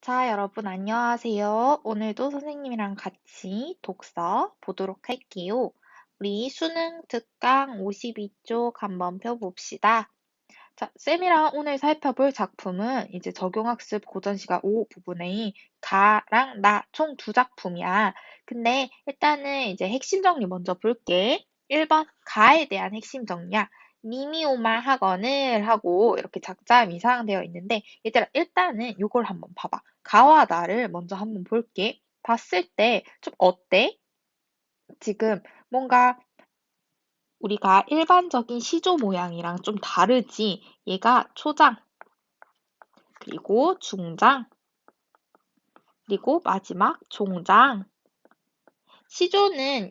자, 여러분 안녕하세요. 오늘도 선생님이랑 같이 독서 보도록 할게요. 우리 수능 특강 52쪽 한번 펴봅시다. 자, 쌤이랑 오늘 살펴볼 작품은 이제 적용학습 고전시가 5 부분의 가랑 나 총 두 작품이야. 근데 일단은 이제 핵심 정리 먼저 볼게. 1번 가에 대한 핵심 정리야. 니미오마 학원을 하고 이렇게 작자 미상되어 있는데 얘들아 일단은 이걸 한번 봐봐. 가와 나를 먼저 한번 볼게. 봤을 때 좀 어때? 지금 뭔가 우리가 일반적인 시조 모양이랑 좀 다르지? 얘가 초장, 그리고 중장, 그리고 마지막 종장.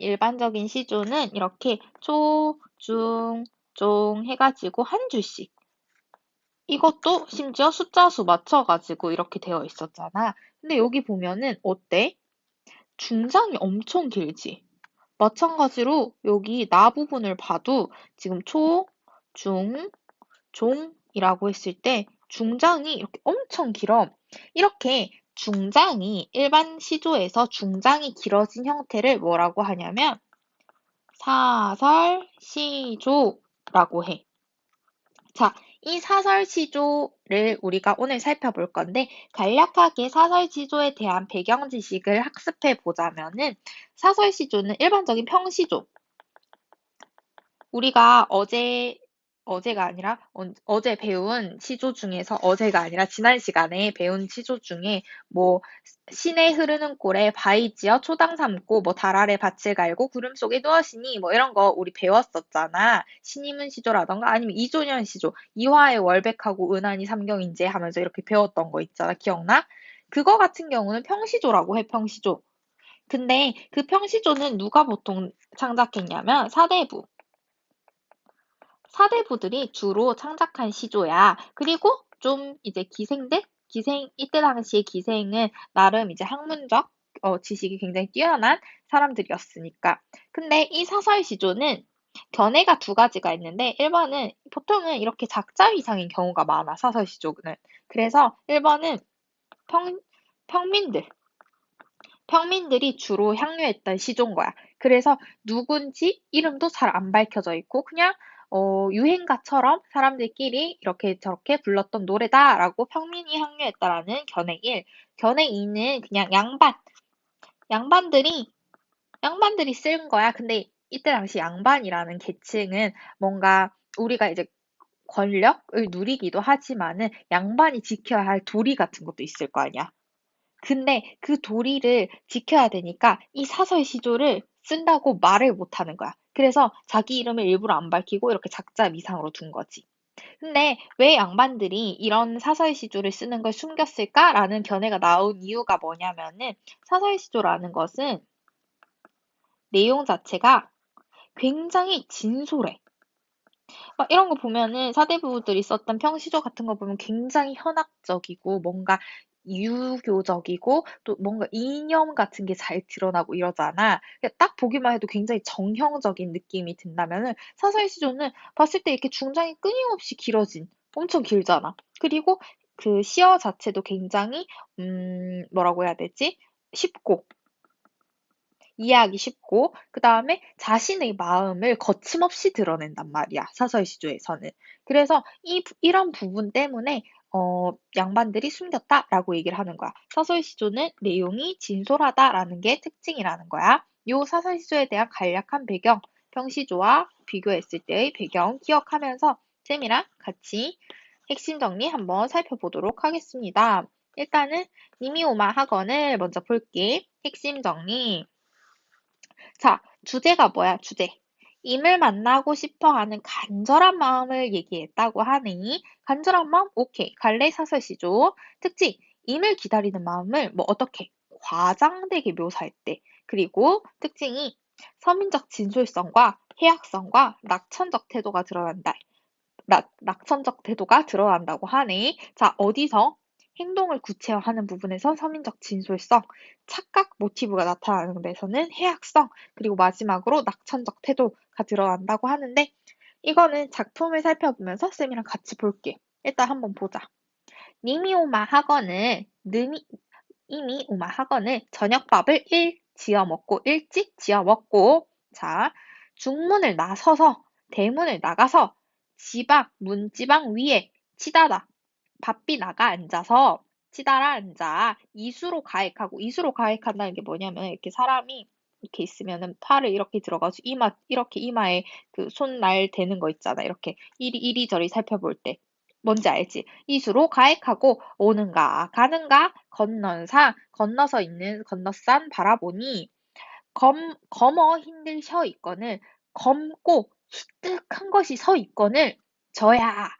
일반적인 시조는 이렇게 초, 중, 종 해가지고 한 줄씩. 이것도 심지어 숫자 수 맞춰가지고 이렇게 되어 있었잖아. 근데 여기 보면은 어때? 중장이 엄청 길지? 마찬가지로 여기 나 부분을 봐도 지금 초, 중, 종이라고 했을 때 중장이 이렇게 엄청 길어. 이렇게 중장이 일반 시조에서 중장이 길어진 형태를 뭐라고 하냐면 사설시조라고 해. 자, 이 사설시조를 우리가 오늘 살펴볼 건데 간략하게 사설시조에 대한 배경 지식을 학습해 보자면은 사설시조는 일반적인 평시조, 우리가 어제가 아니라 어제 배운 시조 중에서 어제가 아니라 지난 시간에 배운 시조 중에 뭐 시내 흐르는 꼴에 바위 지어 초당 삼고 뭐 달 아래 밭을 갈고 구름 속에 누워시니 뭐 이런 거 우리 배웠었잖아. 신임은 시조라던가 아니면 이조년 시조, 이화의 월백하고 은하니 삼경인제 하면서 이렇게 배웠던 거 있잖아. 기억나? 그거 같은 경우는 평시조라고 해, 평시조. 근데 그 평시조는 누가 보통 창작했냐면 사대부. 사대부들이 주로 창작한 시조야. 그리고 좀 이제 이때 당시의 기생은 나름 이제 학문적 지식이 굉장히 뛰어난 사람들이었으니까. 근데 이 사설 시조는 견해가 두 가지가 있는데 1번은 보통은 이렇게 작자 위상인 경우가 많아, 사설 시조는. 그래서 1번은 평, 평민들, 평민들이 주로 향유했던 시조인 거야. 그래서 누군지 이름도 잘 안 밝혀져 있고 그냥 유행가처럼 사람들끼리 이렇게 저렇게 불렀던 노래다라고 평민이 향유했다라는 견해 1. 견해 2는 그냥 양반들이 쓴 거야. 근데 이때 당시 양반이라는 계층은 뭔가 우리가 이제 권력을 누리기도 하지만은 양반이 지켜야 할 도리 같은 것도 있을 거 아니야. 근데 그 도리를 지켜야 되니까 이 사설 시조를 쓴다고 말을 못 하는 거야. 그래서 자기 이름을 일부러 안 밝히고 이렇게 작자 미상으로 둔 거지. 근데 왜 양반들이 이런 사설 시조를 쓰는 걸 숨겼을까라는 견해가 나온 이유가 뭐냐면은 사설 시조라는 것은 내용 자체가 굉장히 진솔해. 막 이런 거 보면은 사대부들이 썼던 평시조 같은 거 보면 굉장히 현학적이고 뭔가 유교적이고 또 뭔가 이념 같은 게 잘 드러나고 이러잖아. 그러니까 딱 보기만 해도 굉장히 정형적인 느낌이 든다면은 사설시조는 봤을 때 이렇게 중장이 끊임없이 길어진 엄청 길잖아. 그리고 그 시어 자체도 굉장히 뭐라고 해야 되지? 쉽고 이해하기 쉽고, 그 다음에 자신의 마음을 거침없이 드러낸단 말이야, 사설시조에서는. 그래서 이런 부분 때문에, 양반들이 숨겼다라고 얘기를 하는 거야. 사설시조는 내용이 진솔하다라는 게 특징이라는 거야. 요 사설시조에 대한 간략한 배경, 평시조와 비교했을 때의 배경 기억하면서 쌤이랑 같이 핵심 정리 한번 살펴보도록 하겠습니다. 일단은 니미오마 학원을 먼저 볼게. 핵심 정리. 자, 주제가 뭐야, 주제. 임을 만나고 싶어 하는 간절한 마음을 얘기했다고 하니, 간절한 마음? 오케이. 갈래 사설시죠. 특징, 임을 기다리는 마음을 뭐 어떻게 과장되게 묘사했대. 그리고 특징이 서민적 진솔성과 해학성과 낙천적 태도가 드러난다. 낙천적 태도가 드러난다고 하네. 자, 어디서? 행동을 구체화하는 부분에선 서민적 진솔성, 착각 모티브가 나타나는 데서는 해학성, 그리고 마지막으로 낙천적 태도가 드러난다고 하는데 이거는 작품을 살펴보면서 쌤이랑 같이 볼게. 일단 한번 보자. 니미오마 학원은 이미 우마하거늘 저녁밥을 지어 먹고 일찍 지어 먹고 자 중문을 나서서 대문을 나가서 지방 문지방 위에 치다다 바삐 나가 앉아서 치다라 앉아 이수로 가액하고 이수로 가액한다는 게 뭐냐면 이렇게 사람이 이렇게 있으면은 팔을 이렇게 들어가지고 이마 이렇게 이마에 그 손날 대는 거 있잖아 이렇게 이리저리 살펴볼 때 뭔지 알지? 이수로 가액하고 오는가 가는가 건넌상 건너서 있는 건너산 바라보니 검어 힘들 셔 있거늘 검고 희뜩한 것이 서 있거늘 저야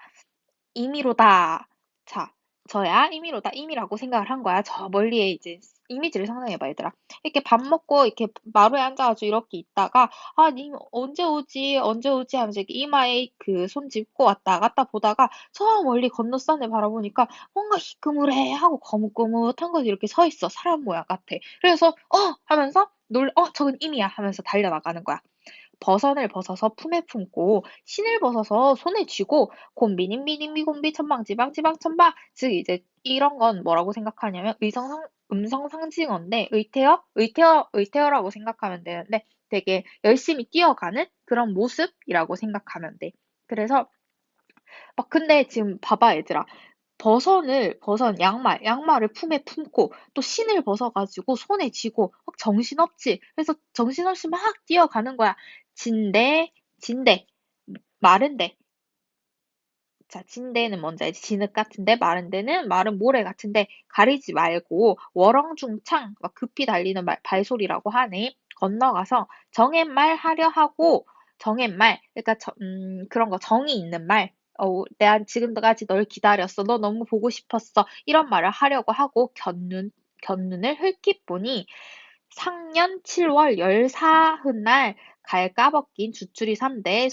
임의로다. 자, 저야 임의로다. 임의라고 생각을 한 거야. 저 멀리에 이제 이미지를 상상해봐, 얘들아. 이렇게 밥 먹고 이렇게 마루에 앉아가지고 이렇게 있다가 아, 님 언제 오지? 언제 오지? 하면서 이렇게 이마에 그 손 짚고 왔다 갔다 보다가 저 멀리 건너산을 바라보니까 뭔가 희끄무레 하고 거뭇거뭇한 것이 이렇게 서 있어. 사람 모양 같아. 그래서 하면서 저건 임이야 하면서 달려나가는 거야. 버선을 벗어서 품에 품고 신을 벗어서 손에 쥐고 곤비님비님비 곤비 천방지방 천방 즉 이제 이런 건 뭐라고 생각하냐면 음성상징어인데 의태어라고 생각하면 되는데 되게 열심히 뛰어가는 그런 모습이라고 생각하면 돼. 그래서 막 근데 지금 봐봐 얘들아. 양말을 품에 품고 또 신을 벗어가지고 손에 쥐고 막 정신없지. 그래서 정신없이 막 뛰어가는 거야. 진대, 마른데. 자, 진대는 뭔지 알지? 진흙 같은데, 마른데는 마른 모래 같은데, 가리지 말고, 워렁중창, 막 급히 달리는 발소리라고 하네. 건너가서, 정옛말 하려 하고, 정옛말, 그러니까, 그런 거, 정이 있는 말. 내가 지금까지 널 기다렸어. 너 너무 보고 싶었어. 이런 말을 하려고 하고, 곁눈을 흘낏 보니, 상년 7월 열사흔날 갈 까벗긴 주추리 3대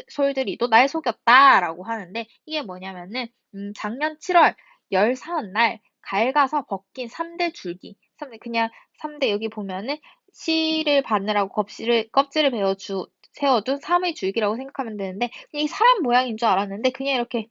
솔들이도 날 속였다라고 하는데 이게 뭐냐면은 작년 7월 열사흔 날 갈가서 벗긴 3대 줄기 3대 그냥 3대 여기 보면은 씨를 받느라고 껍질을 세워둔 3의 줄기라고 생각하면 되는데 이 사람 모양인 줄 알았는데 그냥 이렇게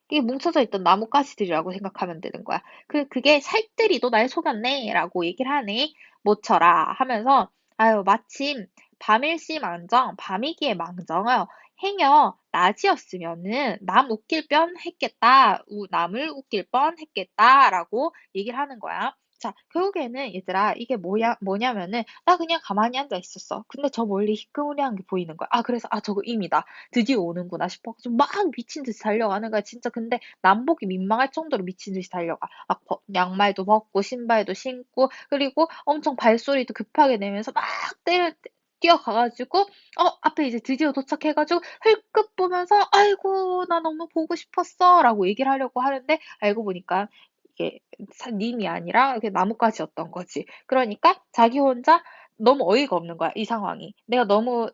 이게 뭉쳐져 있던 나뭇가지들이라고 생각하면 되는 거야. 그게 살뜰히도 날 속였네 라고 얘기를 하네. 모처라 하면서 아유 마침 밤일시 망정 밤이기에 망정어 행여 낮이었으면은 남 웃길 뻔 했겠다. 남을 웃길 뻔 했겠다라고 얘기를 하는 거야. 자, 결국에는 얘들아 이게 뭐냐면은 나 그냥 가만히 앉아 있었어. 근데 저 멀리 희끄무리한 게 보이는 거야. 아 그래서 저거 임이다. 드디어 오는구나 싶어가지고 막 미친 듯이 달려가는 거야. 진짜 근데 남보기 민망할 정도로 미친 듯이 달려가. 막 양말도 벗고 신발도 신고 그리고 엄청 발소리도 급하게 내면서 막 뛰어가가지고 앞에 이제 드디어 도착해가지고 헐끗 보면서 아이고 나 너무 보고 싶었어 라고 얘기를 하려고 하는데 알고 보니까 이게 님이 아니라 이렇게 나뭇가지였던 거지. 그러니까 자기 혼자 너무 어이가 없는 거야, 이 상황이. 내가 너무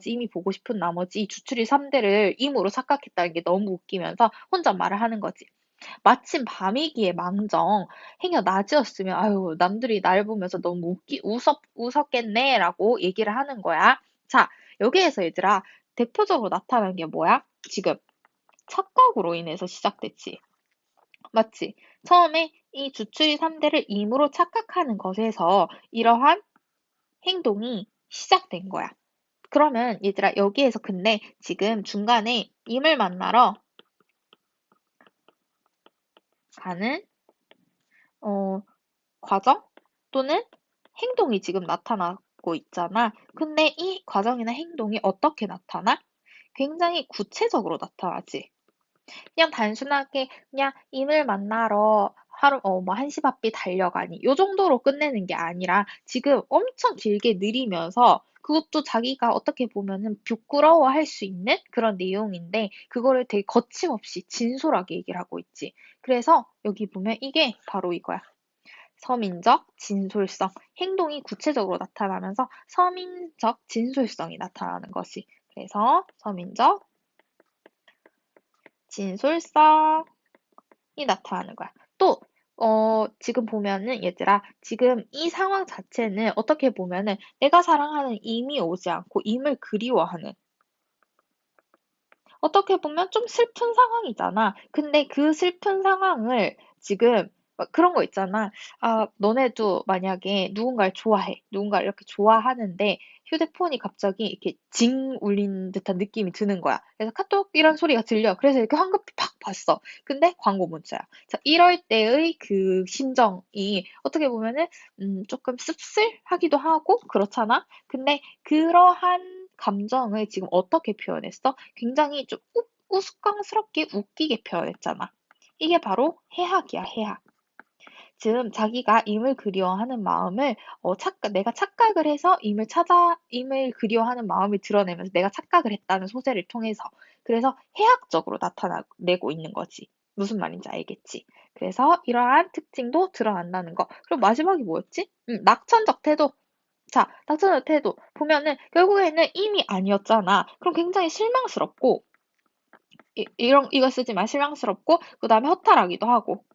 이미 보고 싶은 나머지 이 주추리 3대를 임으로 착각했다는 게 너무 웃기면서 혼자 말을 하는 거지. 마침 밤이기에 망정, 행여 낮이었으면, 아유, 남들이 날 보면서 너무 웃었겠네, 라고 얘기를 하는 거야. 자, 여기에서 얘들아, 대표적으로 나타나는 게 뭐야? 지금, 착각으로 인해서 시작됐지. 맞지? 처음에 이 주추리 3대를 임으로 착각하는 것에서 이러한 행동이 시작된 거야. 그러면 얘들아 여기에서 근데 지금 중간에 임을 만나러 가는 과정 또는 행동이 지금 나타나고 있잖아. 근데 이 과정이나 행동이 어떻게 나타나? 굉장히 구체적으로 나타나지. 그냥 단순하게 그냥 임을 만나러 뭐 1시 바삐 달려가니 요 정도로 끝내는 게 아니라 지금 엄청 길게 느리면서 그것도 자기가 어떻게 보면은 부끄러워할 수 있는 그런 내용인데 그거를 되게 거침없이 진솔하게 얘기를 하고 있지. 그래서 여기 보면 이게 바로 이거야. 서민적 진솔성. 행동이 구체적으로 나타나면서 서민적 진솔성이 나타나는 것이. 그래서 서민적 진솔성이 나타나는 거야. 또, 지금 보면은, 얘들아, 지금 이 상황 자체는 어떻게 보면은 내가 사랑하는 임이 오지 않고 임을 그리워하는, 어떻게 보면 좀 슬픈 상황이잖아. 근데 그 슬픈 상황을 지금 막 그런 거 있잖아. 아, 너네도 만약에 누군가를 좋아해. 누군가를 이렇게 좋아하는데 휴대폰이 갑자기 이렇게 징 울린 듯한 느낌이 드는 거야. 그래서 카톡 이런 소리가 들려. 그래서 이렇게 황급히 팍 봤어. 근데 광고 문자야. 자, 이럴 때의 그 심정이 어떻게 보면은 조금 씁쓸하기도 하고 그렇잖아. 근데 그러한 감정을 지금 어떻게 표현했어? 굉장히 좀 우스꽝스럽게 웃기게 표현했잖아. 이게 바로 해학이야, 해학. 지금 자기가 임을 그리워하는 마음을 내가 착각을 해서 임을 그리워하는 마음을 드러내면서 내가 착각을 했다는 소재를 통해서 그래서 해학적으로 나타내고 있는 거지. 무슨 말인지 알겠지? 그래서 이러한 특징도 드러난다는 거. 그리고 마지막이 뭐였지? 낙천적 태도. 자, 낙천적 태도. 보면은 결국에는 임이 아니었잖아. 그럼 굉장히 실망스럽고 이거 쓰지 마. 실망스럽고 그다음에 허탈하기도 하고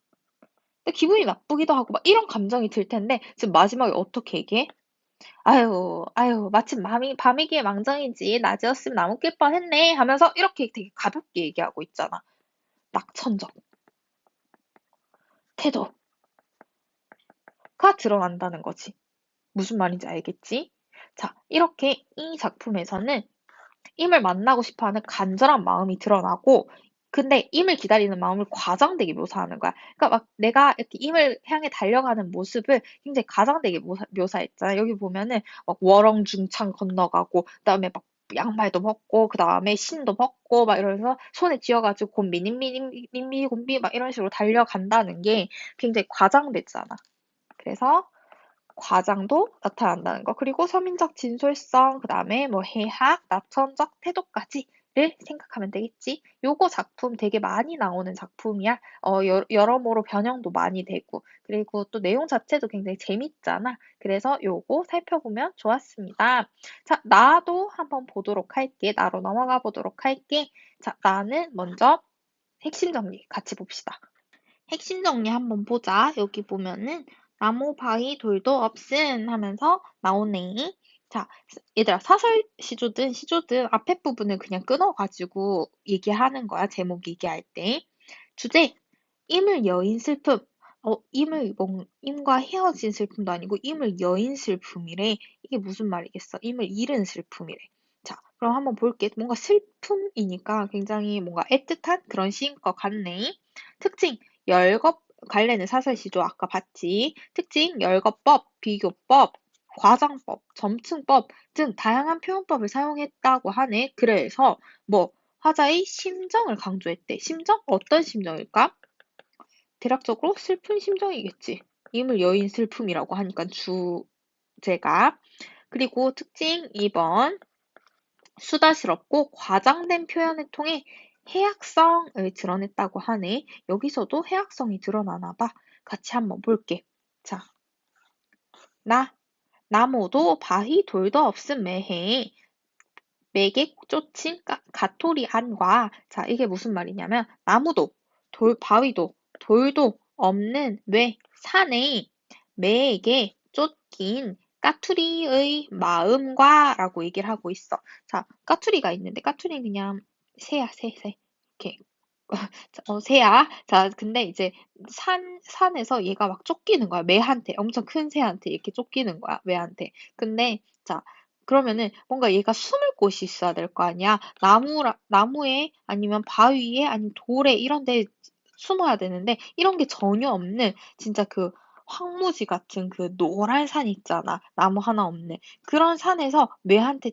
근데 기분이 나쁘기도 하고 막 이런 감정이 들 텐데 지금 마지막에 어떻게 얘기해? 아유, 아유, 마침 밤이기에 망정이지. 낮이었으면 나무길 뻔했네. 하면서 이렇게 되게 가볍게 얘기하고 있잖아. 낙천적 태도가 드러난다는 거지. 무슨 말인지 알겠지? 자, 이렇게 이 작품에서는 임을 만나고 싶어 하는 간절한 마음이 드러나고, 근데 임을 기다리는 마음을 과장되게 묘사하는 거야. 그러니까 막 내가 이렇게 임을 향해 달려가는 모습을 굉장히 과장되게 묘사했잖아. 여기 보면은 막 월엉중창 건너가고, 그다음에 막 양말도 벗고, 그다음에 신도 벗고, 막 이러면서 손에 쥐어가지고 곰비, 님미, 곰비, 막 이런 식으로 달려간다는 게 굉장히 과장되잖아. 그래서 과장도 나타난다는 거. 그리고 서민적 진솔성, 그 다음에 뭐 해학, 낙천적 태도까지를 생각하면 되겠지. 요거 작품 되게 많이 나오는 작품이야. 여러모로 변형도 많이 되고. 그리고 또 내용 자체도 굉장히 재밌잖아. 그래서 요거 살펴보면 좋았습니다. 자, 나도 한번 보도록 할게. 나로 넘어가 보도록 할게. 자, 나는 먼저 핵심 정리 같이 봅시다. 핵심 정리 한번 보자. 여기 보면은 나무 바위 돌도 없음 하면서 나오네. 자, 얘들아 사설 시조든 앞에 부분을 그냥 끊어가지고 얘기하는 거야. 제목 얘기할 때. 주제 임을 여인 슬픔. 임과 헤어진 슬픔도 아니고 임을 여인 슬픔이래. 이게 무슨 말이겠어? 임을 잃은 슬픔이래. 자, 그럼 한번 볼게. 뭔가 슬픔이니까 굉장히 뭔가 애틋한 그런 시인 것 같네. 특징 열겁 관련된 사설시조 아까 봤지. 특징 열거법, 비교법, 과장법, 점층법 등 다양한 표현법을 사용했다고 하네. 그래서 뭐 화자의 심정을 강조했대. 심정? 어떤 심정일까? 대략적으로 슬픈 심정이겠지. 임을 여인 슬픔이라고 하니까 주제가. 그리고 특징 2번 수다스럽고 과장된 표현을 통해 해학성을 드러냈다고 하네. 여기서도 해학성이 드러나나 봐. 같이 한번 볼게. 자, 나무도 바위 돌도 없음 매해. 매개 쫓친 가토리 안과 자, 이게 무슨 말이냐면 나무도 바위도 돌도 없는 왜 산에 매에게 쫓긴 까투리의 마음과 라고 얘기를 하고 있어. 자, 까투리가 있는데 까투리는 그냥 새야, 새. 이렇게 새야. 자, 근데 이제 산에서 얘가 막 쫓기는 거야. 매한테. 엄청 큰 새한테 이렇게 쫓기는 거야. 매한테. 근데, 자, 그러면은 뭔가 얘가 숨을 곳이 있어야 될 거 아니야. 나무에 아니면 바위에 아니면 돌에 이런 데 숨어야 되는데 이런 게 전혀 없는 진짜 그 황무지 같은 그 노란 산 있잖아. 나무 하나 없는. 그런 산에서 매한테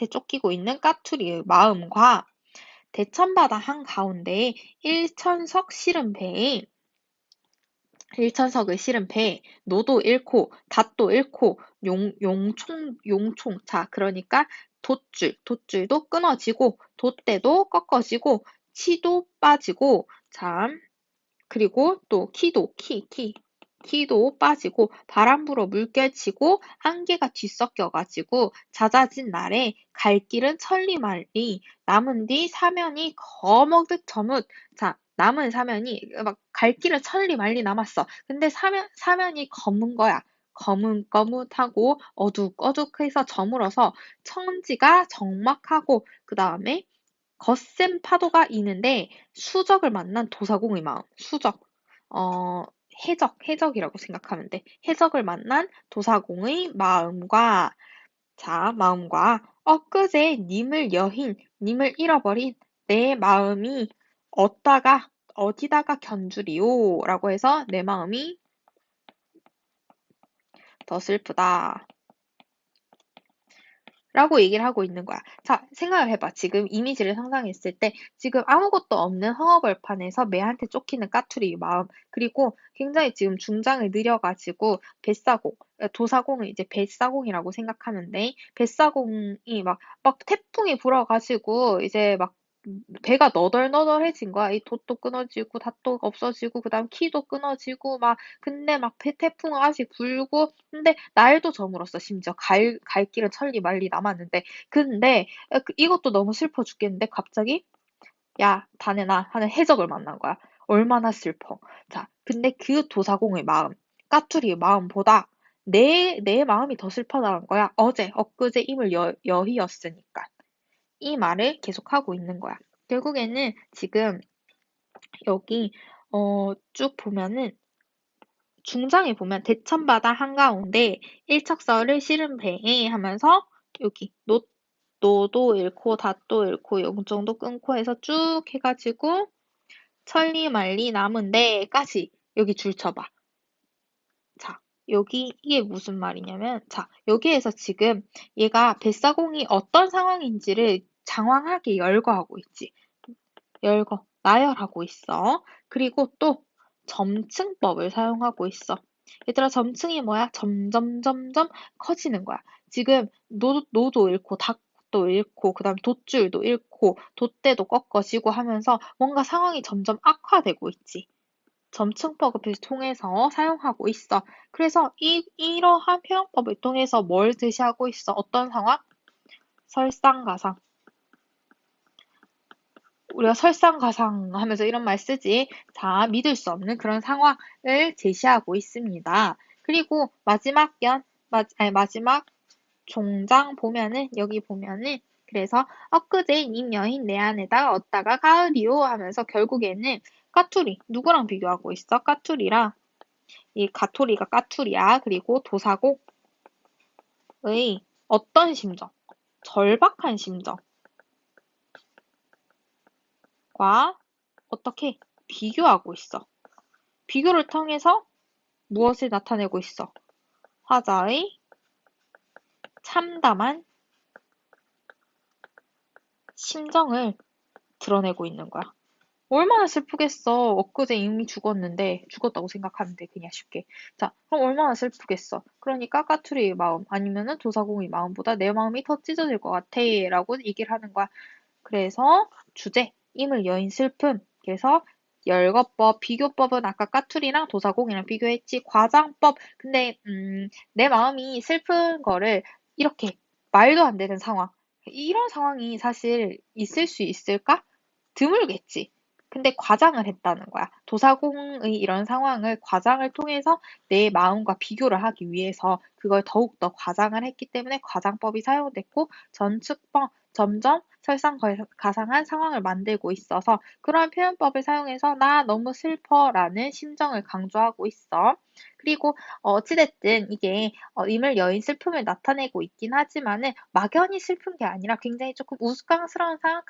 쫓기고 있는 까투리의 마음과 대천바다 한가운데에 일천석을 실은 배에 노도 잃고 닷도 잃고 용총 자 그러니까 돛줄도 끊어지고 돛대도 꺾어지고 치도 빠지고 참 그리고 또 키도 빠지고 바람 불어 물결치고 안개가 뒤섞여가지고 잦아진 날에 갈 길은 천리말리 남은 뒤 사면이 거먹듯 저뭇 자 남은 사면이 막 갈 길은 천리말리 남았어. 근데 사면이 검은 거야. 거뭇거뭇하고 어둑어둑해서 저물어서 천지가 적막하고 그 다음에 거센 파도가 있는데 수적을 만난 도사공의 마음. 수적. 해적이라고 생각하면 돼. 해적을 만난 도사공의 마음과, 자, 마음과 엊그제 님을 잃어버린 내 마음이 어디다가 견주리오? 라고 해서 내 마음이 더 슬프다. 라고 얘기를 하고 있는 거야. 자, 생각을 해봐. 지금 이미지를 상상했을 때 지금 아무것도 없는 허허벌판에서 매한테 쫓기는 까투리 마음, 그리고 굉장히 지금 중장을 느려가지고 도사공을 이제 뱃사공이라고 생각하면 돼. 뱃사공이 막 태풍이 불어가지고 이제 막 배가 너덜너덜해진 거야. 이 돛도 끊어지고 닷도 없어지고 그다음 키도 끊어지고 막, 근데 막 태풍은 아직 불고, 근데 날도 저물었어. 심지어 갈 길은 천리 만리 남았는데, 근데 이것도 너무 슬퍼 죽겠는데 갑자기 야 다네나 하는 해적을 만난 거야. 얼마나 슬퍼. 자, 근데 그 도사공의 마음, 까투리의 마음보다 내 마음이 더 슬퍼다는 거야. 엊그제 임을 여희였으니까. 이 말을 계속하고 있는 거야. 결국에는 지금 여기 쭉 보면은 중장에 보면 대천바다 한가운데 일척서를 실은 배에 하면서 여기 노도 잃고 닷도 잃고 영정도 끊고 해서 쭉 해가지고 천리만리 남은데까지 여기 줄 쳐봐. 자, 이게 무슨 말이냐면, 자, 여기에서 지금 얘가 뱃사공이 어떤 상황인지를 장황하게 열거하고 있지. 나열하고 있어. 그리고 또 점층법을 사용하고 있어. 얘들아, 점층이 뭐야? 점점 커지는 거야. 지금 노도 잃고 닭도 잃고 그다음 돛줄도 잃고 돛대도 꺾어지고 하면서 뭔가 상황이 점점 악화되고 있지. 점층법을 통해서 사용하고 있어. 그래서 이러한 표현법을 통해서 뭘 제시하고 있어? 어떤 상황? 설상가상. 우리가 설상가상 하면서 이런 말 쓰지. 자, 믿을 수 없는 그런 상황을 제시하고 있습니다. 그리고 마지막 종장 보면은, 여기 보면은, 그래서 엊그제 님 여인 내 안에다가 얻다가 가을이요 하면서 결국에는 까투리, 누구랑 비교하고 있어? 까투리랑, 이 가토리가 까투리야. 그리고 도사곡의 어떤 심정? 절박한 심정과 어떻게 비교하고 있어. 비교를 통해서 무엇을 나타내고 있어? 화자의 참담한 심정을 드러내고 있는 거야. 얼마나 슬프겠어. 엊그제 이미 죽었다고 생각하는데, 그냥 쉽게. 자, 그럼 얼마나 슬프겠어. 그러니까 까투리의 마음, 아니면은 도사공의 마음보다 내 마음이 더 찢어질 것 같아. 라고 얘기를 하는 거야. 그래서 주제, 임을 여인 슬픔. 그래서 열거법, 비교법은 아까 까투리랑 도사공이랑 비교했지. 과장법. 근데 내 마음이 슬픈 거를 이렇게 말도 안 되는 상황. 이런 상황이 사실 있을 수 있을까? 드물겠지. 근데 과장을 했다는 거야. 도사공의 이런 상황을 과장을 통해서 내 마음과 비교를 하기 위해서 그걸 더욱더 과장을 했기 때문에 과장법이 사용됐고, 점점 설상가상한 상황을 만들고 있어서 그러한 표현법을 사용해서 나 너무 슬퍼라는 심정을 강조하고 있어. 그리고 어찌됐든 이게 임을 여인 슬픔을 나타내고 있긴 하지만은 막연히 슬픈 게 아니라 굉장히 조금 우스꽝스러운 상황,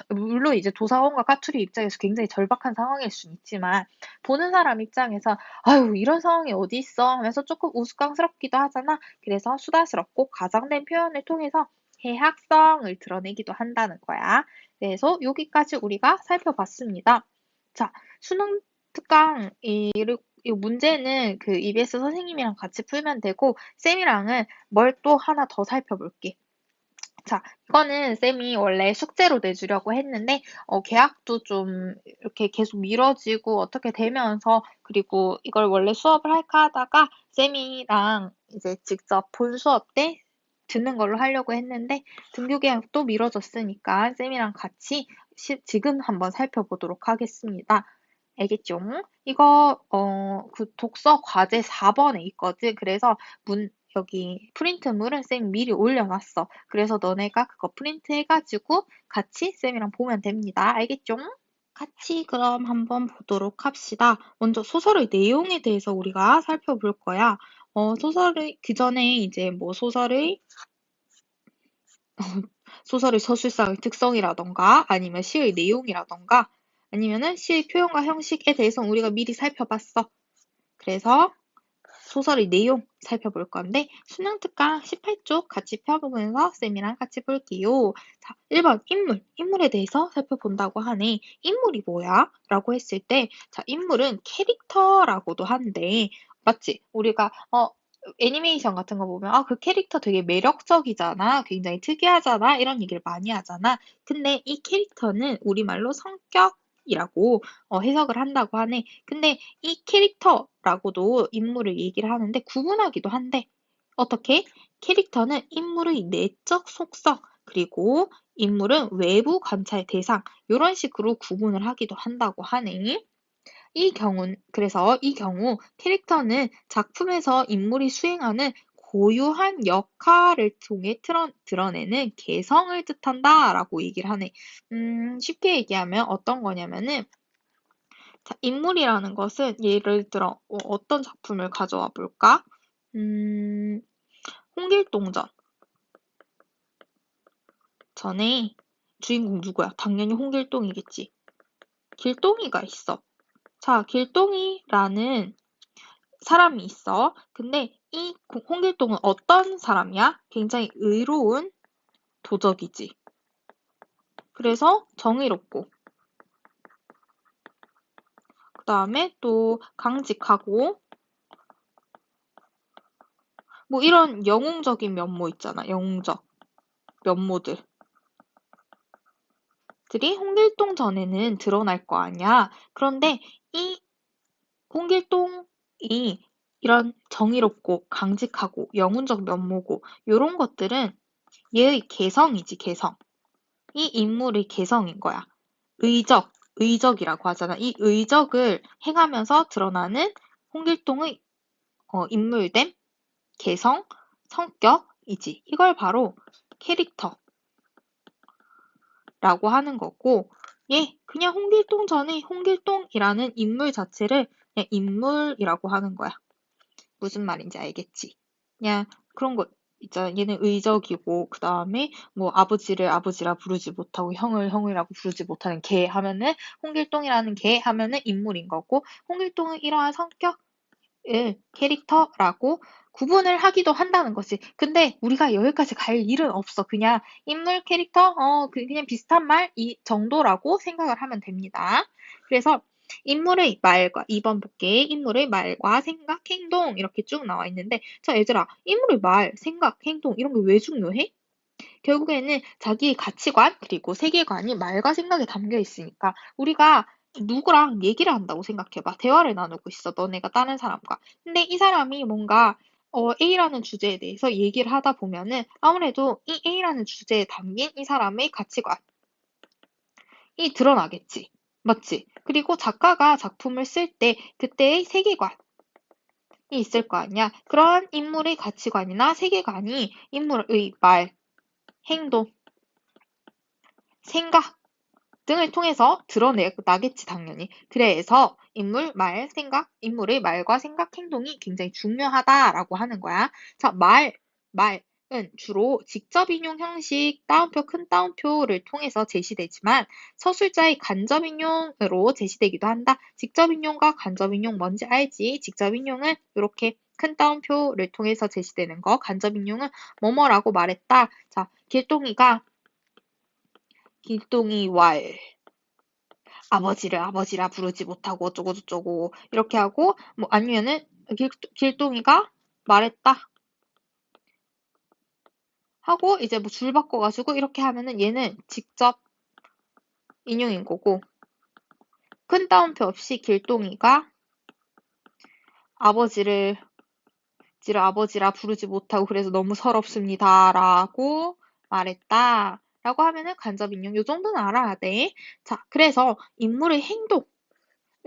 물론 이제 도사원과 까투리 입장에서 굉장히 절박한 상황일 수는 있지만, 보는 사람 입장에서 아유 이런 상황이 어디 있어 하면서 조금 우스꽝스럽기도 하잖아. 그래서 수다스럽고 과장된 표현을 통해서 해학성을 드러내기도 한다는 거야. 그래서 여기까지 우리가 살펴봤습니다. 자, 수능 특강 이 문제는 그 EBS 선생님이랑 같이 풀면 되고, 쌤이랑은 뭘 또 하나 더 살펴볼게. 자, 이거는 쌤이 원래 숙제로 내주려고 했는데, 계약도 좀 이렇게 계속 미뤄지고 어떻게 되면서, 그리고 이걸 원래 수업을 할까 하다가 쌤이랑 이제 직접 본 수업 때 듣는 걸로 하려고 했는데, 등교 계약도 미뤄졌으니까 쌤이랑 같이 지금 한번 살펴보도록 하겠습니다. 알겠죠? 이거, 그 독서 과제 4번에 있거든. 그래서 여기 프린트물은 쌤이 미리 올려놨어. 그래서 너네가 그거 프린트 해가지고 같이 쌤이랑 보면 됩니다. 알겠죠? 같이 그럼 한번 보도록 합시다. 먼저 소설의 내용에 대해서 우리가 살펴볼 거야. 그 전에 이제 뭐 소설의 서술상의 특성이라던가 아니면 시의 내용이라던가 아니면은 시의 표현과 형식에 대해서 우리가 미리 살펴봤어. 그래서 소설의 내용 살펴볼 건데 수능 특강 18쪽 같이 펴보면서 쌤이랑 같이 볼게요. 자, 1번 인물에 대해서 살펴본다고 하네. 인물이 뭐야? 라고 했을 때 자, 인물은 캐릭터라고도 한대. 맞지? 우리가 애니메이션 같은 거 보면 그 캐릭터 되게 매력적이잖아. 굉장히 특이하잖아. 이런 얘기를 많이 하잖아. 근데 이 캐릭터는 우리말로 성격이라고 해석을 한다고 하네. 근데 이 캐릭터라고도 인물을 얘기를 하는데 구분하기도 한데 어떻게? 캐릭터는 인물의 내적 속성 그리고 인물은 외부 관찰 대상 이런 식으로 구분을 하기도 한다고 하네. 그래서 이 경우 캐릭터는 작품에서 인물이 수행하는 고유한 역할을 통해 드러내는 개성을 뜻한다라고 얘기를 하네. 쉽게 얘기하면 어떤 거냐면은 자, 인물이라는 것은 예를 들어 어떤 작품을 가져와 볼까? 홍길동전 전에 주인공 누구야? 당연히 홍길동이겠지. 길동이가 있어. 자, 길동이라는 사람이 있어. 근데 이 홍길동은 어떤 사람이야? 굉장히 의로운 도적이지. 그래서 정의롭고 그 다음에 또 강직하고 뭐 이런 영웅적인 면모 있잖아. 영웅적 면모들. 들이 홍길동 전에는 드러날 거 아니야. 그런데 이 홍길동이 이런 정의롭고 강직하고 영웅적 면모고 이런 것들은 얘의 개성이지, 개성. 이 인물의 개성인 거야. 의적이라고 하잖아. 이 의적을 행하면서 드러나는 홍길동의 인물됨, 개성, 성격이지. 이걸 바로 캐릭터라고 하는 거고, 그냥 홍길동 전에 홍길동이라는 인물 자체를 그냥 인물이라고 하는 거야. 무슨 말인지 알겠지? 그냥 그런 거 있잖아. 얘는 의적이고 그 다음에 뭐 아버지를 아버지라 부르지 못하고 형을 형이라고 부르지 못하는 개 하면은 홍길동이라는 개 하면은 인물인 거고 홍길동은 이러한 성격을 캐릭터라고 구분을 하기도 한다는 거지. 근데 우리가 여기까지 갈 일은 없어. 그냥 인물 캐릭터 그냥 비슷한 말 이 정도라고 생각을 하면 됩니다. 그래서 인물의 말과 2번 볼게. 인물의 말과 생각, 행동 이렇게 쭉 나와 있는데 자 얘들아 인물의 말, 생각, 행동 이런 게 왜 중요해? 결국에는 자기의 가치관 그리고 세계관이 말과 생각에 담겨 있으니까 우리가 누구랑 얘기를 한다고 생각해봐. 대화를 나누고 있어. 너네가 다른 사람과. 근데 이 사람이 뭔가 A라는 주제에 대해서 얘기를 하다 보면은 아무래도 이 A라는 주제에 담긴 이 사람의 가치관이 드러나겠지. 맞지? 그리고 작가가 작품을 쓸 때 그때의 세계관이 있을 거 아니야. 그런 인물의 가치관이나 세계관이 인물의 말, 행동, 생각 등을 통해서 드러나겠지, 당연히. 그래서 인물의 말과 생각, 행동이 굉장히 중요하다라고 하는 거야. 자, 말은 주로 직접 인용 형식, 따옴표, 큰 따옴표를 통해서 제시되지만 서술자의 간접 인용으로 제시되기도 한다. 직접 인용과 간접 인용 뭔지 알지? 직접 인용은 이렇게 큰 따옴표를 통해서 제시되는 거, 간접 인용은 뭐뭐라고 말했다. 자, 길동이 아버지를 아버지라 부르지 못하고 어쩌고저쩌고 이렇게 하고 뭐 아니면은 길동이가 말했다 하고 이제 뭐 줄 바꿔가지고 이렇게 하면은 얘는 직접 인용인 거고 큰 따옴표 없이 길동이가 아버지를 아버지라 부르지 못하고 그래서 너무 서럽습니다라고 말했다 라고 하면은 간접 인용 요 정도는 알아야 돼. 자, 그래서 인물의 행동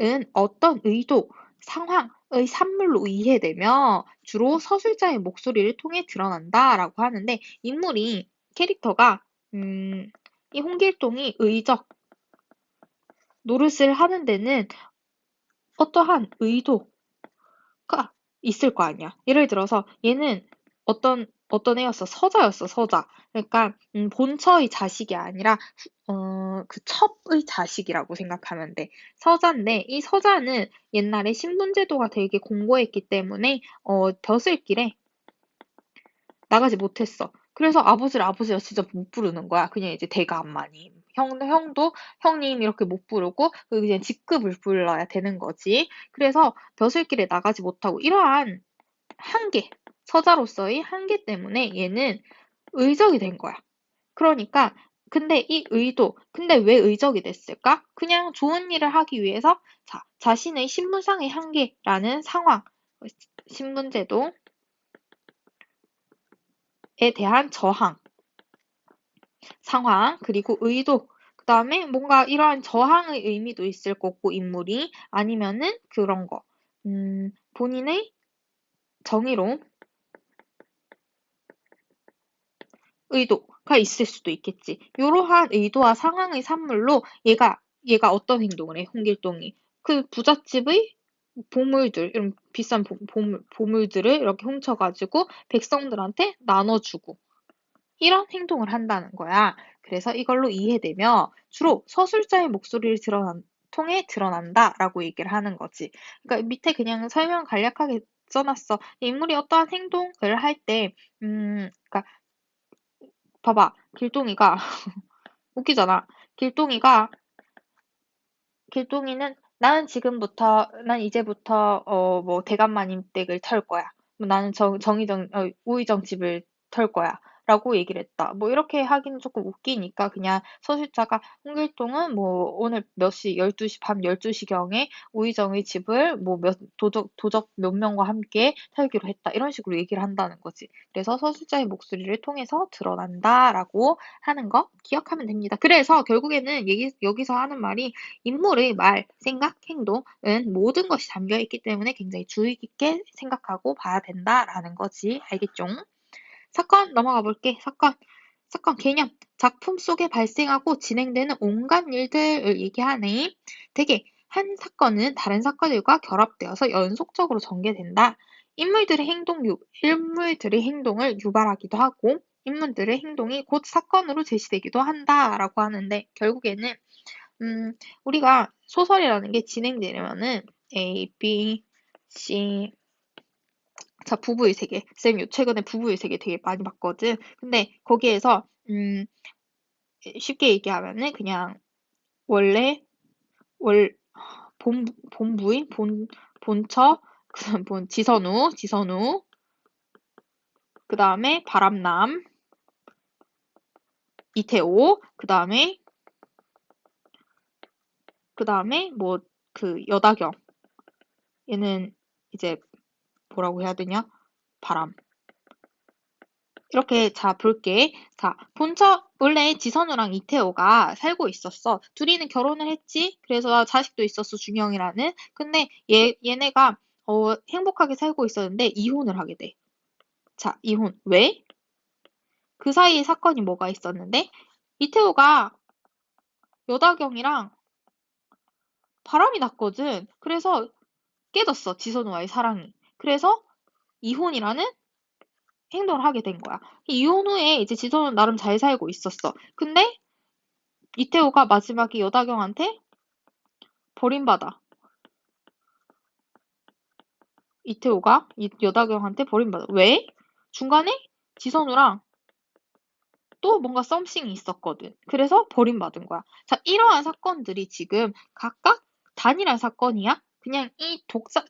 은 어떤 의도, 상황의 산물로 이해되며 주로 서술자의 목소리를 통해 드러난다라고 하는데 캐릭터가 이 홍길동이 의적, 노릇을 하는 데는 어떠한 의도가 있을 거 아니야. 예를 들어서 얘는 어떤 애였어. 서자였어, 서자. 그러니까 본처의 자식이 아니라 그 첩의 자식이라고 생각하면 돼. 서자인데 이 서자는 옛날에 신분제도가 되게 공고했기 때문에 벼슬길에 나가지 못했어. 그래서 아버지를 아버지라 진짜 못 부르는 거야. 그냥 이제 대감마님. 형도 형님 이렇게 못 부르고 그냥 직급을 불러야 되는 거지. 그래서 벼슬길에 나가지 못하고 이러한 한계, 서자로서의 한계 때문에 얘는 의적이 된 거야. 그러니까 근데 이 의도, 근데 왜 의적이 됐을까? 그냥 좋은 일을 하기 위해서 자신의 신분상의 한계라는 상황, 신분제도에 대한 저항, 상황, 그리고 의도, 그 다음에 뭔가 이러한 저항의 의미도 있을 거고, 인물이 아니면은 그런 거, 본인의 정의로운 의도가 있을 수도 있겠지. 이러한 의도와 상황의 산물로 얘가 어떤 행동을 해, 홍길동이. 그 부잣집의 보물들, 이런 비싼 보물들을 이렇게 훔쳐가지고 백성들한테 나눠주고, 이런 행동을 한다는 거야. 그래서 이걸로 이해되며 주로 서술자의 목소리를 통해 드러난다라고 얘기를 하는 거지. 그러니까 밑에 그냥 설명 간략하게 써놨어. 인물이 어떠한 행동을 할 때, 그러니까 봐봐. 길동이가 웃기잖아. 길동이가 길동이는 난 이제부터 뭐 대감마님 댁을 털 거야. 뭐 나는 우의정 집을 털 거야. 라고 얘기를 했다. 뭐 이렇게 하기는 조금 웃기니까 그냥 서술자가 홍길동은 뭐 오늘 몇 시, 12시, 밤 12시경에 우의정의 집을 뭐 도적 몇 명과 함께 털기로 했다. 이런 식으로 얘기를 한다는 거지. 그래서 서술자의 목소리를 통해서 드러난다라고 하는 거 기억하면 됩니다. 그래서 결국에는 여기서 하는 말이 인물의 말, 생각, 행동은 모든 것이 담겨 있기 때문에 굉장히 주의 깊게 생각하고 봐야 된다라는 거지. 알겠죠? 사건 넘어가 볼게. 사건 개념. 작품 속에 발생하고 진행되는 온갖 일들을 얘기하네. 되게 한 사건은 다른 사건들과 결합되어서 연속적으로 전개된다. 인물들의 행동을 유발하기도 하고 인물들의 행동이 곧 사건으로 제시되기도 한다라고 하는데 결국에는 우리가 소설이라는 게 진행되려면은 A, B, C, 자, 부부의 세계. 쌤, 최근에 부부의 세계 되게 많이 봤거든. 근데 거기에서, 쉽게 얘기하면은 그냥 원래, 월, 본부인, 본처, 그 다음 지선우, 그 다음에 바람남, 이태오, 그 다음에 뭐, 여다경. 얘는 이제 뭐라고 해야 되냐? 바람. 이렇게 자 볼게. 자, 원래 지선우랑 이태호가 살고 있었어. 둘이는 결혼을 했지. 그래서 자식도 있었어, 준영이라는. 근데 얘네가 행복하게 살고 있었는데 이혼을 하게 돼. 자, 이혼. 왜? 그 사이에 사건이 뭐가 있었는데 이태호가 여다경이랑 바람이 났거든. 그래서 깨졌어, 지선우와의 사랑이. 그래서 이혼이라는 행동을 하게 된 거야. 이혼 후에 이제 지선우는 나름 잘 살고 있었어. 근데 이태호가 마지막에 여다경한테 버림받아. 이태호가 여다경한테 버림받아. 왜? 중간에 지선우랑 또 뭔가 썸씽이 있었거든. 그래서 버림받은 거야. 자, 이러한 사건들이 지금 각각 단일한 사건이야? 그냥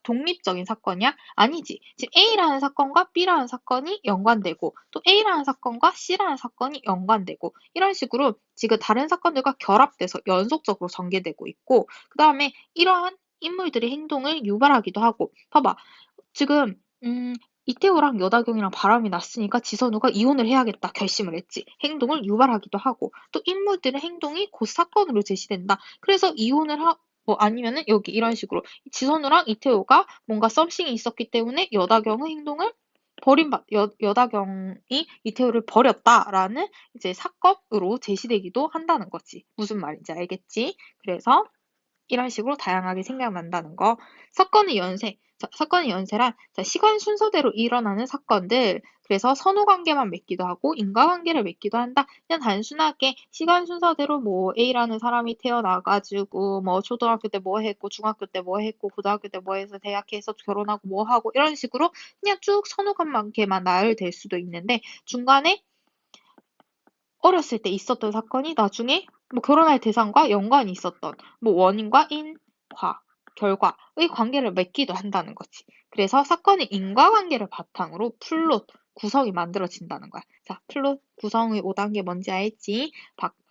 독립적인 사건이야? 아니지. 지금 A라는 사건과 B라는 사건이 연관되고, 또 A라는 사건과 C라는 사건이 연관되고, 이런 식으로 지금 다른 사건들과 결합돼서 연속적으로 전개되고 있고, 그 다음에 이러한 인물들의 행동을 유발하기도 하고, 봐봐. 지금, 이태호랑 여다경이랑 바람이 났으니까 지선우가 이혼을 해야겠다 결심을 했지. 행동을 유발하기도 하고 또 인물들의 행동이 곧 사건으로 제시된다. 그래서 뭐 아니면은 여기 이런 식으로 지선우랑 이태호가 뭔가 썸씽이 있었기 때문에 여다경의 행동을 여다경이 이태호를 버렸다라는 이제 사건으로 제시되기도 한다는 거지. 무슨 말인지 알겠지? 그래서 이런 식으로 다양하게 생각난다는 거. 사건의 연쇄. 자, 사건의 연쇄란 자, 시간 순서대로 일어나는 사건들. 그래서 선후관계만 맺기도 하고 인과관계를 맺기도 한다. 그냥 단순하게 시간 순서대로 뭐 A라는 사람이 태어나가지고 뭐 초등학교 때 뭐 했고 중학교 때 뭐 했고 고등학교 때 뭐 해서 대학해서 결혼하고 뭐 하고 이런 식으로 그냥 쭉 선후관계만 나열될 수도 있는데 중간에 어렸을 때 있었던 사건이 나중에 뭐 결혼할 대상과 연관이 있었던 뭐 원인과 인, 과, 결과의 관계를 맺기도 한다는 거지. 그래서 사건의 인과관계를 바탕으로 플롯 구성이 만들어진다는 거야. 자, 플롯 구성의 5단계 뭔지 알지?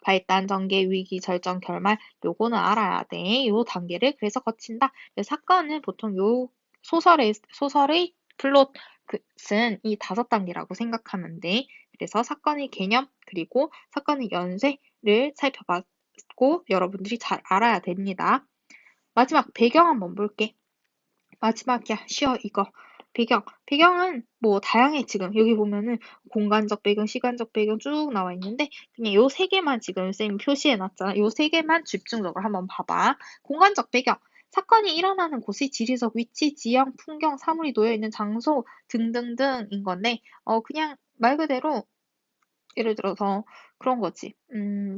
발단, 전개, 위기, 절정, 결말 요거는 알아야 돼. 요 단계를 그래서 거친다. 사건은 보통 요 소설의 플롯은 이 5단계라고 생각하면 돼. 그래서 사건의 개념 그리고 사건의 연쇄를 살펴봤고 여러분들이 잘 알아야 됩니다. 마지막 배경 한번 볼게. 마지막이야. 쉬어 이거. 배경은 뭐 다양해 지금. 여기 보면은 공간적 배경, 시간적 배경 쭉 나와 있는데 그냥 요 세 개만 지금 쌤이 표시해 놨잖아. 요 세 개만 집중적으로 한번 봐봐. 공간적 배경. 사건이 일어나는 곳이 지리적 위치, 지형, 풍경, 사물이 놓여 있는 장소 등등등인 건데 그냥 말 그대로 예를 들어서 그런 거지.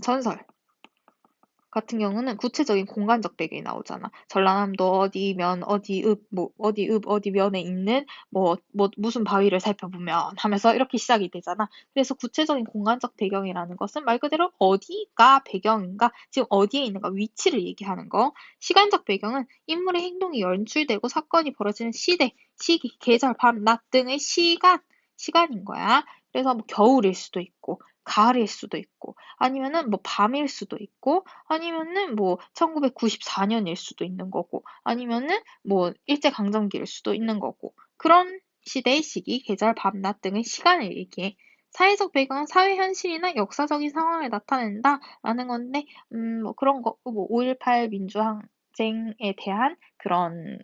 전설 같은 경우는 구체적인 공간적 배경이 나오잖아. 전라남도 어디 면, 어디 어디 면에 있는 무슨 바위를 살펴보면 하면서 이렇게 시작이 되잖아. 그래서 구체적인 공간적 배경이라는 것은 말 그대로 어디가 배경인가, 지금 어디에 있는가, 위치를 얘기하는 거. 시간적 배경은 인물의 행동이 연출되고 사건이 벌어지는 시대, 시기, 계절, 밤, 낮 등의 시간인 거야. 그래서 뭐 겨울일 수도 있고, 가을일 수도 있고, 아니면은 뭐 밤일 수도 있고, 아니면은 뭐 1994년일 수도 있는 거고, 아니면은 뭐 일제강점기일 수도 있는 거고, 그런 시대의 시기, 계절, 밤낮 등의 시간을 얘기해. 사회적 배경은 사회 현실이나 역사적인 상황을 나타낸다라는 건데, 뭐 그런 거, 뭐 5.18 민주항쟁에 대한 그런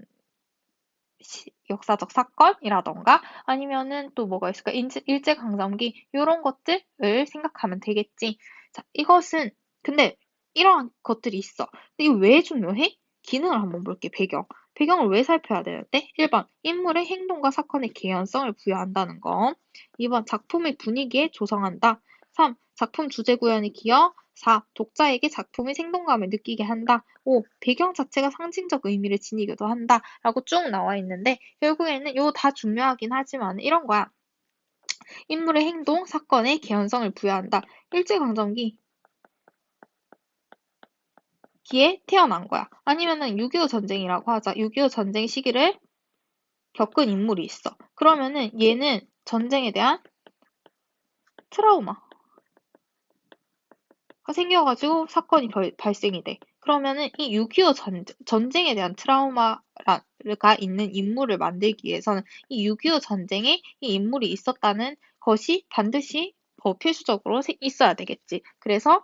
역사적 사건이라던가 아니면은 또 뭐가 있을까? 일제강점기 이런 것들을 생각하면 되겠지. 자, 이것은 근데 이러한 것들이 있어. 근데 이거 왜 중요해? 기능을 한번 볼게. 배경을 왜 살펴야 되는데? 1번 인물의 행동과 사건의 개연성을 부여한다는 거. 2번 작품의 분위기에 조성한다. 3. 작품 주제 구현에 기여. 4. 독자에게 작품의 생동감을 느끼게 한다. 5. 배경 자체가 상징적 의미를 지니기도 한다. 라고 쭉 나와 있는데 결국에는 이거 다 중요하긴 하지만 이런 거야. 인물의 행동, 사건에 개연성을 부여한다. 일제강점기 기에 태어난 거야. 아니면은 6.25 전쟁이라고 하자. 6.25 전쟁 시기를 겪은 인물이 있어. 그러면은 얘는 전쟁에 대한 트라우마가 생겨가지고 사건이 발생이 돼. 그러면은 이 6.25 전쟁에 대한 트라우마가 있는 인물을 만들기 위해서는 이 6.25 전쟁에 이 인물이 있었다는 것이 반드시 필수적으로 있어야 되겠지. 그래서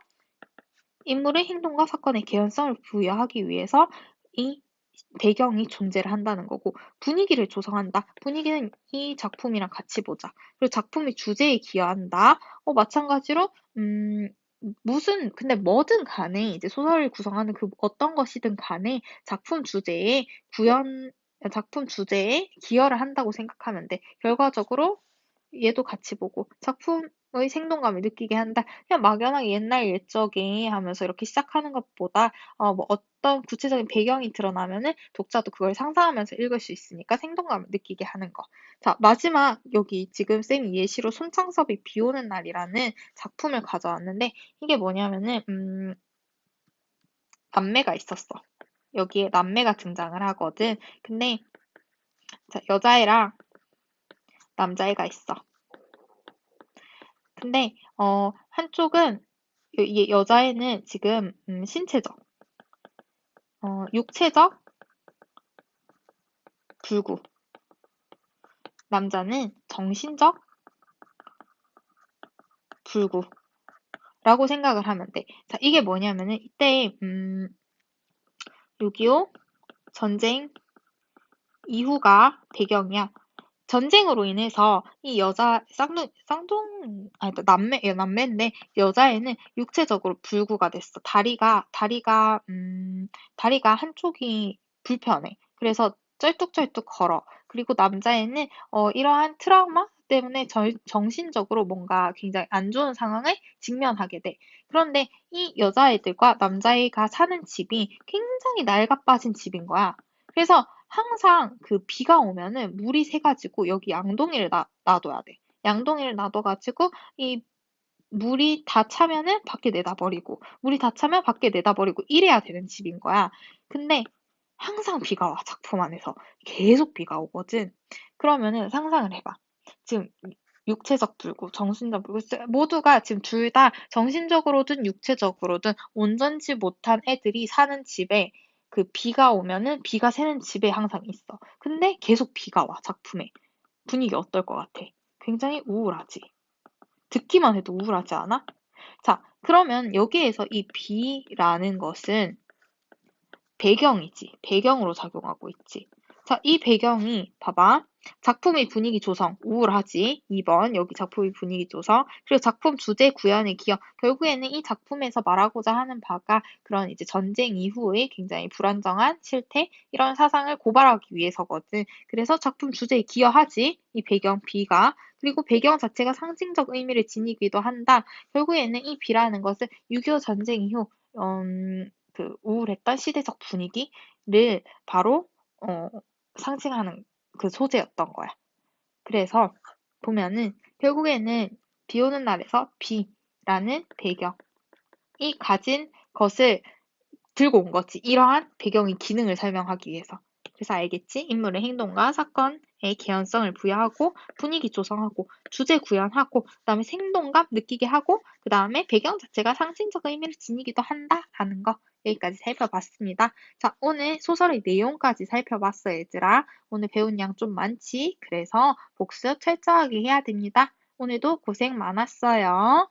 인물의 행동과 사건의 개연성을 부여하기 위해서 이 배경이 존재를 한다는 거고 분위기를 조성한다. 분위기는 이 작품이랑 같이 보자. 그리고 작품의 주제에 기여한다. 마찬가지로 근데 뭐든 간에 이제 소설을 구성하는 그 어떤 것이든 간에 작품 주제에 기여를 한다고 생각하면 돼. 결과적으로 얘도 같이 보고 작품의 생동감을 느끼게 한다. 그냥 막연하게 옛날 옛적에 하면서 이렇게 시작하는 것보다 뭐 어떤 구체적인 배경이 드러나면은 독자도 그걸 상상하면서 읽을 수 있으니까 생동감을 느끼게 하는 거. 자, 마지막 여기 지금 쌤이 예시로 손창섭의 비 오는 날이라는 작품을 가져왔는데 이게 뭐냐면은 남매가 있었어. 여기에 남매가 등장을 하거든. 근데 자, 여자애랑 남자애가 있어. 근데 한쪽은 여자애는 지금 신체적, 육체적 불구, 남자는 정신적 불구라고 생각을 하면 돼. 자, 이게 뭐냐면은 이때 6.25 전쟁 이후가 배경이야. 전쟁으로 인해서 이 여자 아니, 남매인데 여자애는 육체적으로 불구가 됐어. 다리가 한쪽이 불편해. 그래서 쩔뚝쩔뚝 걸어. 그리고 남자애는 이러한 트라우마 때문에 정신적으로 뭔가 굉장히 안 좋은 상황을 직면하게 돼. 그런데 이 여자애들과 남자애가 사는 집이 굉장히 낡아빠진 집인 거야. 그래서 항상 그 비가 오면은 물이 새가지고 여기 양동이를 놔둬야 돼. 양동이를 놔둬가지고 이 물이 다 차면은 밖에 내다버리고 물이 다 차면 밖에 내다버리고 이래야 되는 집인 거야. 근데 항상 비가 와, 작품 안에서. 계속 비가 오거든. 그러면은 상상을 해봐. 지금 육체적 불구, 정신적 불구, 모두가 지금 둘 다 정신적으로든 육체적으로든 온전치 못한 애들이 사는 집에 그 비가 오면은 비가 새는 집에 항상 있어. 근데 계속 비가 와, 작품에. 분위기 어떨 것 같아? 굉장히 우울하지. 듣기만 해도 우울하지 않아? 자, 그러면 여기에서 이 비라는 것은 배경이지. 배경으로 작용하고 있지. 자, 이 배경이 봐봐. 작품의 분위기 조성, 우울하지. 2번, 여기 작품의 분위기 조성. 그리고 작품 주제 구현의 기여. 결국에는 이 작품에서 말하고자 하는 바가 그런 이제 전쟁 이후의 굉장히 불안정한 실태, 이런 사상을 고발하기 위해서거든. 그래서 작품 주제에 기여하지. 이 배경 B가. 그리고 배경 자체가 상징적 의미를 지니기도 한다. 결국에는 이 B라는 것은 6.25 전쟁 이후, 그 우울했던 시대적 분위기를 바로 상징하는 그 소재였던 거야. 그래서 보면은 결국에는 비 오는 날에서 비라는 배경이 가진 것을 들고 온 거지. 이러한 배경의 기능을 설명하기 위해서. 그래서 알겠지? 인물의 행동과 사건의 개연성을 부여하고 분위기 조성하고 주제 구현하고 그다음에 생동감 느끼게 하고 그다음에 배경 자체가 상징적 의미를 지니기도 한다라는 거 여기까지 살펴봤습니다. 자, 오늘 소설의 내용까지 살펴봤어, 얘들아. 오늘 배운 양 좀 많지? 그래서 복습 철저하게 해야 됩니다. 오늘도 고생 많았어요.